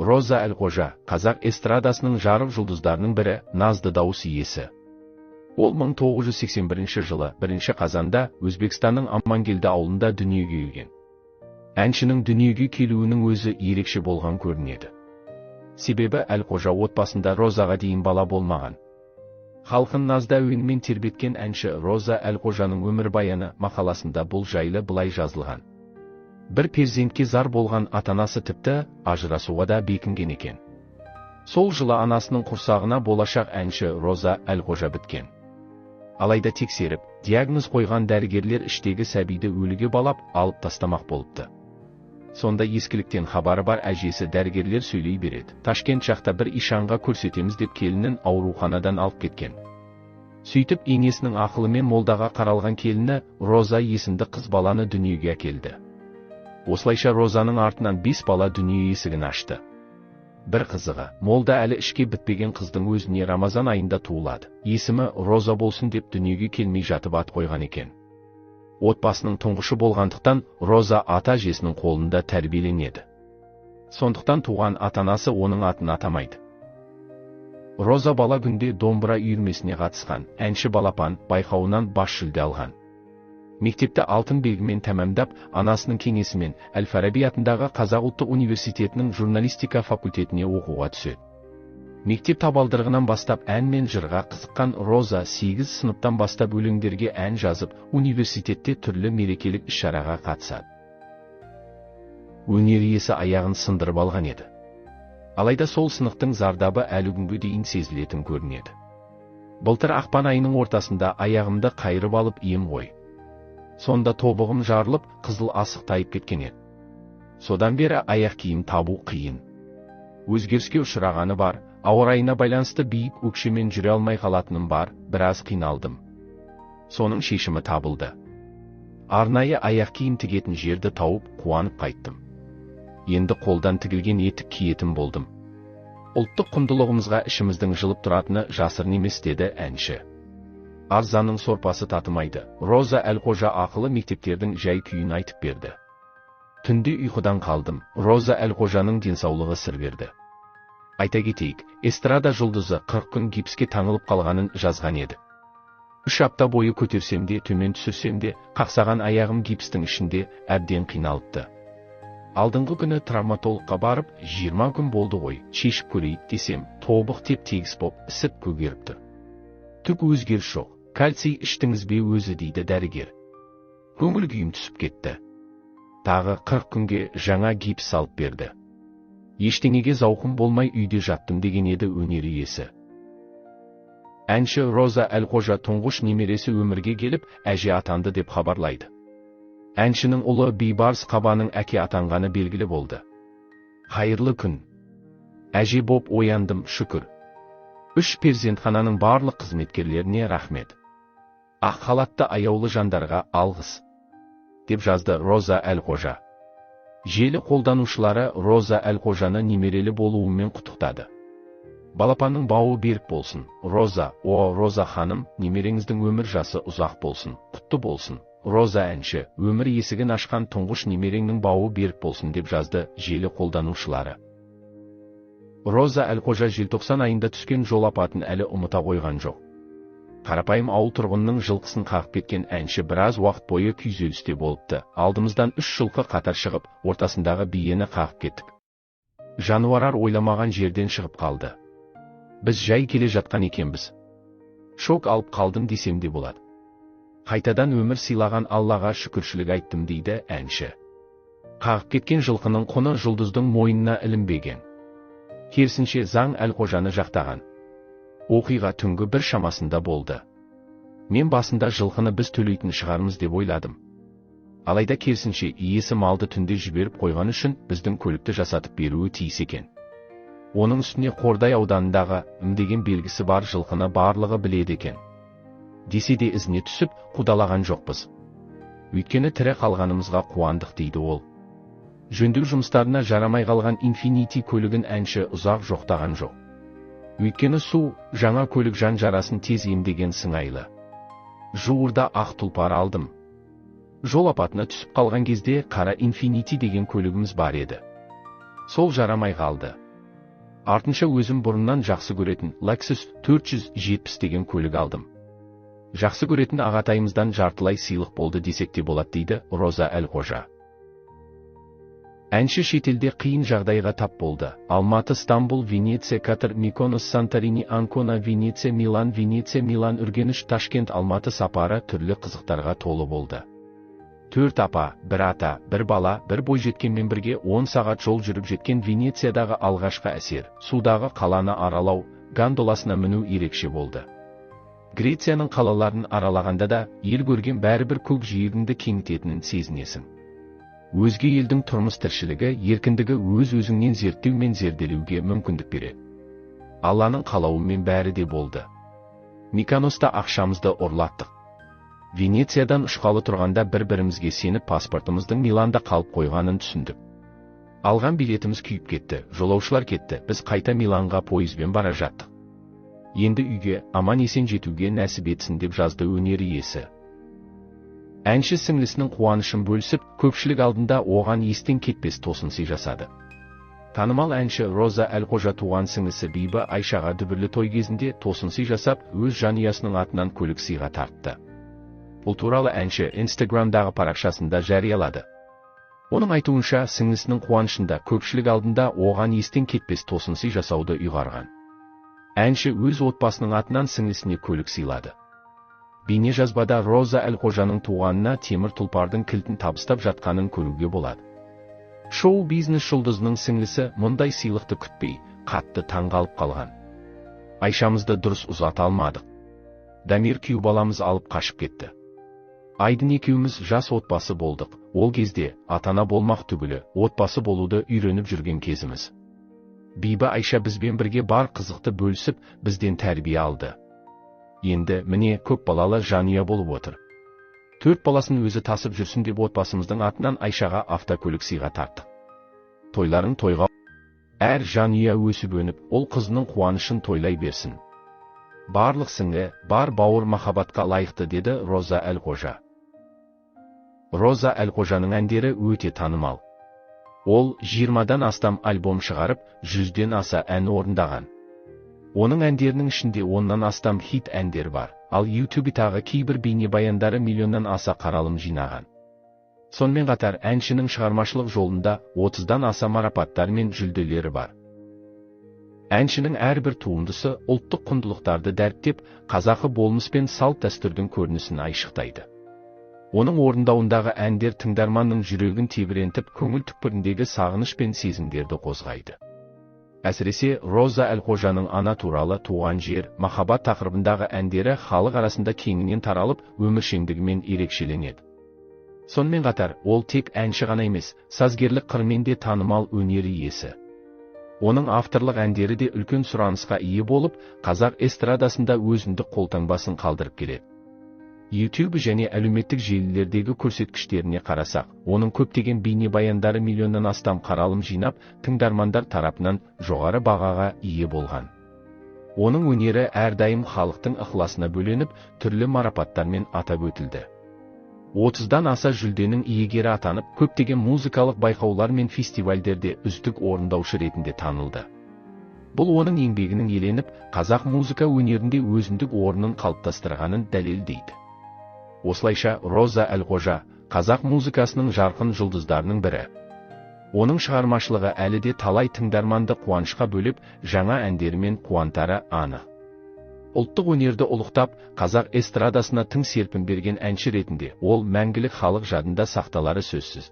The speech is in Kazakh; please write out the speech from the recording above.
Роза Әлқожа, қазақ эстрадасының жарық жұлдыздарының бірі, назды дауыс иесі. Ол 1981 жылы 1 қазанда Өзбекстанның Амангелді ауылында дүниеге келген. Әншінің дүниеге келуінің өзі ерекше болған көрінеді. Себебі Әлқожа отбасында Розаға дейін бала болмаған. Халқын назды әуенмен тербеткен әнші Роза Әлқожаның өмірбаяны мақаласында бұл жайлы былай жазылған. Бір перзентке зар болған ата-анасы тіпті ажырасуға да бекінген екен. Сол жылы анасының құрсағына болашақ әнші Роза Әлқожа біткен. Алайда тексеріп, диагноз қойған дәрігерлер іштегі сәбиді өліге балап алып тастамақ болыпты. Сонда ескіліктен хабары бар әжесі дәрігерлер сөйлей береді. Ташкент жақта бір ишанға көрсетеміз деп келінін ауруханадан алып кеткен. Сөйтіп енесінің ақылымен молдаға қаралған келіні Роза есімді қыз баланы дүниеге әкелді. Осылайша Розаның артынан 5 бала дүние есігін ашты. Бір қызығы, молда әлі ішке бітпеген қыздың өзіне Рамазан айында туылады. Есімі Роза болсын деп дүниеге келмей жатып ат қойған екен. Отбасының тұңғышы болғандықтан Роза ата-әжесінің қолында тәрбиеленеді. Сондықтан туған ата-анасы оның атын атамайды. Роза бала күнде домбыра үйірмесіне қатысқан, әнші балапан байқауынан бас жүлде алған. Мектепті алтын белгімен тәмамдап, анасының кеңесімен Әл-Фараби атындағы Қазақ ұлттық университетінің журналистика факультетіне оқуға түседі. Мектеп табалдырығынан бастап ән мен жырға қызыққан Роза 8 сыныптан бастап өлеңдерге ән жазып, университетте түрлі мерекелік іс-шараға қатысады. Өнер иесі аяғын сындырып алған еді. Алайда сол сынықтың зардабы әлі күнге дейін сезілетін көрінеді. Былтыр ақпан айының ортасында аяғымды қайырып алып ем ғой. Сонда тобығым жарылып, қызыл асық тайып кеткен еді. Содан бері аяқ киім табу қиын. Өзгеріске ұшырағаны бар, ауа райына байланысты биік өкшемен жүре алмай қалатыным бар, біраз қиналдым. Соның шешімі табылды. Арнайы аяқ киім тігетін жерді тауып, қуанып қайттым. Енді қолдан тігілген етік киетін болдым. Ұлттық құндылығымызға ішіміздің жылып тұратыны жасырын емес деді әнші. Арзанның сорпасы татымайды. Роза Әлқожа ақылы мектептердің жай күйін айтып берді. Түнде ұйқыдан қалдым. Роза Әлқожаның денсаулығы сыр берді. Айта кетейік, эстрада жұлдызы 40 күн гипске таңылып қалғанын жазған еді. 3 апта бойы көтерсем де, төмен түсірсем де, қақсаған аяғым гипстің ішінде әбден қиналыпты. Алдыңғы күні травматологқа барып, 20 күн болды ғой, шешіп көрейік десем, тобық теп-тегіс боп ісіп көгеріпті. Түк өзгеріс жоқ. Кальций іштіңіз бе өзі дейді дәрігер. Көңіл күйім түсіп кетті. Тағы 40 күнге жаңа гипс салып берді. Ештеңеге зауқым болмай үйде жаттым деген еді өнер иесі. Әнші Роза Әлқожа тұңғыш немересі өмірге келіп, әже атанды деп хабарлайды. Әншінің ұлы Бейбарыс Қабаның әке атанғаны белгілі болды. Қайырлы күн. Әже боп ояндым, шүкір. 3 перзентхананың барлық қызметкерлеріне рахмет. Ақ халатты аяулы жандарға алғыс, деп жазды Роза Әлқожа. Желі қолданушылары Роза Әлқожаны немерелі болуымен құттықтады. Балапанның бауы берік болсын. Роза ханым, немереңіздің өмір жасы ұзақ болсын, құтты болсын. Роза әнші, өмір есігін ашқан тұңғыш немереңнің бауы берік болсын деп жазды желі қолданушылары. Роза Әлқожа желтоқсан айында түскен жол апатын әлі ұмыта қойған жоқ. Қарапайым ауыл тұрғынның жылқысын қағып кеткен әнші біраз уақыт бойы күйзелісте болыпты. Алдымыздан 3 жылқы қатар шығып, ортасындағы биені қағып кеттік. Жануар ойламаған жерден шығып қалды. Біз жай келе жатқан екенбіз. Шок алып қалдым десем де болады. Қайтадан өмір сыйлаған Аллаға шүкіршілік айттым дейді әнші. Қағып кеткен жылқының құны жұлдыздың мойнына ілінбеген. Керісінше заң Әлқожаны жақтаған. Оқиға түнгі 1 шамасында болды. Мен басында жылқыны біз төлейтін шығармыз деп ойладым. Алайда керісінше иесі малды түнде жіберіп қойған үшін біздің көлікті жасатып беруі тиіс екен. Оның үстіне Қордай ауданындағы деген белгісі бар жылқыны барлығы біледі екен. Десе де ізіне түсіп, қудалаған жоқпыз. Өйткені тірі қалғанымызға қуандық дейді ол. Жөндеу жұмыстарына жарамай қалған Infiniti көлігін әнші ұзақ жоқтаған жоқ. Өйткені жаңа көлік жан жарасын тез емдеген сыңайлы. Жуырда ақ тұлпар алдым. Жол апатына түсіп қалған кезде қара Infiniti деген көлігіміз бар еді. Сол жарамай қалды. Артынша өзім бұрыннан жақсы көретін Lexus 470 деген көлік алдым. Жақсы көретін ағатайымыздан жартылай сыйлық болды десек те болады дейді Роза Әлқожа. Әнші шетелде қиын жағдайға тап болды. Алматы, Стамбул, Венеция, Катар, Миконос, Санторини, Анкона, Венеция, Милан, Үргеніш, Ташкент, Алматы сапары түрлі қызықтарға толы болды. 4 апа, 1 ата, 1 бала, 1 бойжеткенмен бірге 10 сағат жол жүріп жеткен Венециядағы алғашқы әсер, судағы қаланы аралау, гондоласына міну ерекше болды. Грецияның қалаларын аралағанда да, ел көрген бәрібір көк жиегіңді кеңітетінін сезінесің. Өзге елдің тұрмыс тіршілігі, еркіндігі өз-өзіңнен зерттеу мен зерделеуге мүмкіндік береді. Алланың қалауымен бәрі де болды. Миконоста ақшамызды ұрлаттық. Венециядан ұшқалы тұрғанда бір-бірімізге сеніп паспортымыздың Миланда қалып қойғанын түсіндік. Алған билетіміз күйіп кетті, жолаушылар кетті, біз қайта Миланға пойызбен бара жаттық. Енді үйге аман-есен жетуге нәсіп етсін деп жазды өнер иесі. Әнші сіңлісінің қуанышын бөлісіп, көпшілік алдында оған естен кетпес тосын сый жасады. Танымал әнші Роза Әлқожа туған сіңлісі Бибі Айшаға дүбірлі той кезінде тосын сый жасап, өз жанұясының атынан көлік сыйға тартты. Бұл туралы әнші Instagramдағы парақшасында жариялады. Оның айтуынша, сіңлісінің қуанышында көпшілік алдында оған естен кетпес тосын сый жасауды ұйғарған. Әнші өз отбасының атынан сіңлісіне көлік сыйлады. Бейнежазбада Роза Әлқожаның туғанына темір тұлпардың кілтін табыстап жатқанын көруге болады. Шоу-бизнес жұлдызының сіңлісі мұндай сыйлықты күтпей, қатты таңғалып қалған. Айшамызды дұрыс ұзата алмадық. Дамир күйеу баламыз алып қашып кетті. Айдын екеуміз жас отбасы болдық. Ол кезде ата-ана болмақ түгілі, отбасы болуды үйреніп жүрген кезіміз. Бибі Айша бізбен бірге бар қызықты бөлісіп, бізден тәрбие алды. Енді міне көп балалы жанұя болып отыр. 4 баласын өзі тасып жүрсін деп отбасымыздың атынан Айшаға автокөлік сыйға тарттық. Тойларың тойға, әр жанұя өсіп өніп, ол қызының қуанышын тойлай берсін. Барлық сіңлі, бар бауыр махаббатқа лайықты деді Роза Әлқожа. Роза Әлқожаның әндері өте танымал. Ол 20-дан астам альбом шығарып, 100-ден аса ән орындаған. Оның әндерінің ішінде 10-нан астам хит әндер бар, ал YouTube-тағы кейбір бейнебаяндары миллионнан аса қаралым жинаған. Сонымен қатар әншінің шығармашылық жолында 30-дан аса марапаттар мен жүлделері бар. Әншінің әрбір туындысы ұлттық құндылықтарды дәріптеп, қазақы болмыс пен салт дәстүрдің көрінісін айшықтайды. Оның орындауындағы әндер тыңдарманның жүрегін тебірентіп, көңіл түкпіріндегі сағыныш пен сезімдерді қозғайды. Әсіресе Роза Әлқожаның ана туралы, туған жер, махаббат тақырыбындағы әндері халық арасында кеңінен таралып, өміршеңдігімен ерекшеленеді. Сонымен қатар, ол тек әнші ғана емес, сазгерлік қырымен де танымал өнер иесі. Оның авторлық әндері де үлкен сұранысқа ие болып, қазақ эстрадасында өзіндік қолтаңбасын қалдырып келеді. YouTube және әлеуметтік желілердегі көрсеткіштеріне қарасақ, оның көптеген бейнебаяндары миллионнан астам қаралым жинап, тыңдармандар тарапынан жоғары бағаға ие болған. Оның өнері әрдайым халықтың ықыласына бөленіп, түрлі марапаттармен атап өтілді. 30-дан аса жүлденің иегері атанып, көптеген музыкалық байқаулар мен фестивальдерде үздік орындаушы ретінде танылды. Бұл оның еңбегінің еленіп, қазақ музыка өнерінде өзіндік орнын қалыптастырғанын дәлелдейді. Осылайша Роза Әлқожа қазақ музыкасының жарқын жұлдыздарының бірі. Оның шығармашылығы әлі де талай тыңдарманды қуанышқа бөліп, жаңа әндерімен қуантары анық. Ұлттық өнерді ұлықтап, қазақ эстрадасына тың серпін берген әнші ретінде ол мәңгілік халық жадында сақталары сөзсіз.